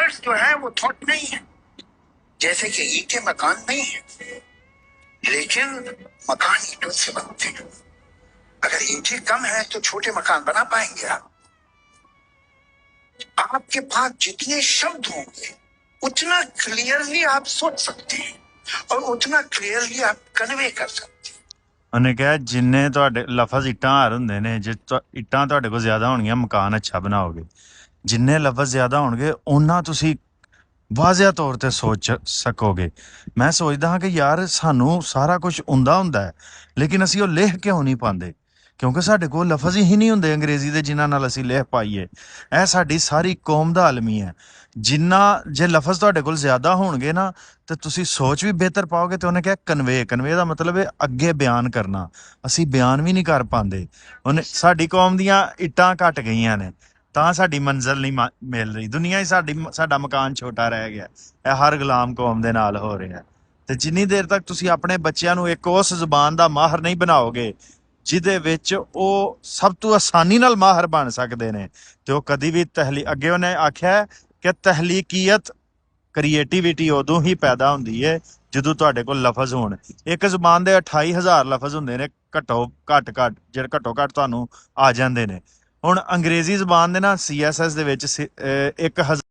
Words जो है वो थॉट नहीं है। जैसे कि ईंटें मकान नहीं है, लेकिन मकान ईंटों से बनते हैं। अगर ईंटें कम है तो छोटे मकान बना पाएंगे आप? आपके पास जितने शब्द होंगे उतना क्लियरली आप सोच सकते हैं और उतना क्लियरली आप कन्वे कर सकते हैं। ਉਹਨੇ ਕਿਹਾ ਜਿੰਨੇ ਤੁਹਾਡੇ ਲਫ਼ਜ਼ ਇੱਟਾਂ ਹਾਰ ਹੁੰਦੇ ਨੇ, ਜੇ ਇੱਟਾਂ ਤੁਹਾਡੇ ਕੋਲ ਜ਼ਿਆਦਾ ਹੋਣਗੀਆਂ ਮਕਾਨ ਅੱਛਾ ਬਣਾਓਗੇ। ਜਿੰਨੇ ਲਫ਼ਜ਼ ਜ਼ਿਆਦਾ ਹੋਣਗੇ ਓਨਾ ਤੁਸੀਂ ਵਾਜ਼ਿਆ ਤੌਰ ਤੇ ਸੋਚ ਸਕੋਗੇ। ਮੈਂ ਸੋਚਦਾ ਹਾਂ ਕਿ ਯਾਰ ਸਾਨੂੰ ਸਾਰਾ ਕੁਝ ਹੁੰਦਾ ਹੈ, ਲੇਕਿਨ ਅਸੀਂ ਉਹ ਲਿਖ ਕਿਉਂ ਨਹੀਂ ਪਾਉਂਦੇ? ਕਿਉਂਕਿ ਸਾਡੇ ਕੋਲ ਲਫ਼ਜ਼ ਹੀ ਨਹੀਂ ਹੁੰਦੇ ਅੰਗਰੇਜ਼ੀ ਦੇ ਜਿਨ੍ਹਾਂ ਨਾਲ ਅਸੀਂ ਲਿਖ ਪਾਈਏ। ਇਹ ਸਾਡੀ ਸਾਰੀ ਕੌਮ ਦਾ ਆਲਮੀ ਹੈ। ਜਿੰਨਾ ਜੇ ਲਫ਼ਜ਼ ਤੁਹਾਡੇ ਕੋਲ ਜ਼ਿਆਦਾ ਹੋਣਗੇ ਨਾ ਤੇ ਤੁਸੀਂ ਸੋਚ ਵੀ ਬਿਹਤਰ ਪਾਓਗੇ। ਤੇ ਉਹਨੇ ਕਿਹਾ ਕਨਵੇ ਦਾ ਮਤਲਬ ਹੈ ਅੱਗੇ ਬਿਆਨ ਕਰਨਾ। ਅਸੀਂ ਬਿਆਨ ਵੀ ਨਹੀਂ ਕਰ ਪਾਉਂਦੇ। ਉਹਨੇ ਸਾਡੀ ਕੌਮ ਦੀਆਂ ਇੱਟਾਂ ਘਟ ਗਈਆਂ ਨੇ ਤਾਂ ਸਾਡੀ ਮੰਜ਼ਿਲ ਨਹੀਂ ਮਿਲ ਰਹੀ। ਦੁਨੀਆ ਹੀ ਸਾਡਾ ਮਕਾਨ ਛੋਟਾ ਰਹਿ ਗਿਆ। ਇਹ ਹਰ ਗੁਲਾਮ ਕੌਮ ਦੇ ਨਾਲ ਹੋ ਰਿਹਾ। ਤੇ ਜਿੰਨੀ ਦੇਰ ਤੱਕ ਤੁਸੀਂ ਆਪਣੇ ਬੱਚਿਆਂ ਨੂੰ ਇੱਕ ਉਸ ਜ਼ੁਬਾਨ ਦਾ ਮਾਹਰ ਨਹੀਂ ਬਣਾਓਗੇ ਜਿਹਦੇ ਵਿੱਚ ਉਹ ਸਭ ਤੋਂ ਆਸਾਨੀ ਨਾਲ ਮਾਹਰ ਬਣ ਸਕਦੇ ਨੇ, ਤੇ ਉਹ ਕਦੀ ਵੀ ਅੱਗੇ ਉਹਨੇ ਆਖਿਆ ਕਿ ਤਹਿਲੀਕੀਅਤ ਕ੍ਰੀਏਟੀਵਿਟੀ ਉਦੋਂ ਹੀ ਪੈਦਾ ਹੁੰਦੀ ਹੈ ਜਦੋਂ ਤੁਹਾਡੇ ਕੋਲ ਲਫ਼ਜ਼ ਹੋਣ। ਇੱਕ ਜ਼ੁਬਾਨ ਦੇ 28,000 ਲਫ਼ਜ਼ ਹੁੰਦੇ ਨੇ ਘੱਟੋ ਘੱਟ ਜਿਹੜੇ ਘੱਟੋ ਘੱਟ ਤੁਹਾਨੂੰ ਆ ਜਾਂਦੇ ਨੇ। ਹੁਣ ਅੰਗਰੇਜ਼ੀ ਜ਼ੁਬਾਨ ਦੇ ਨਾ CSS ਦੇ ਵਿੱਚ 1000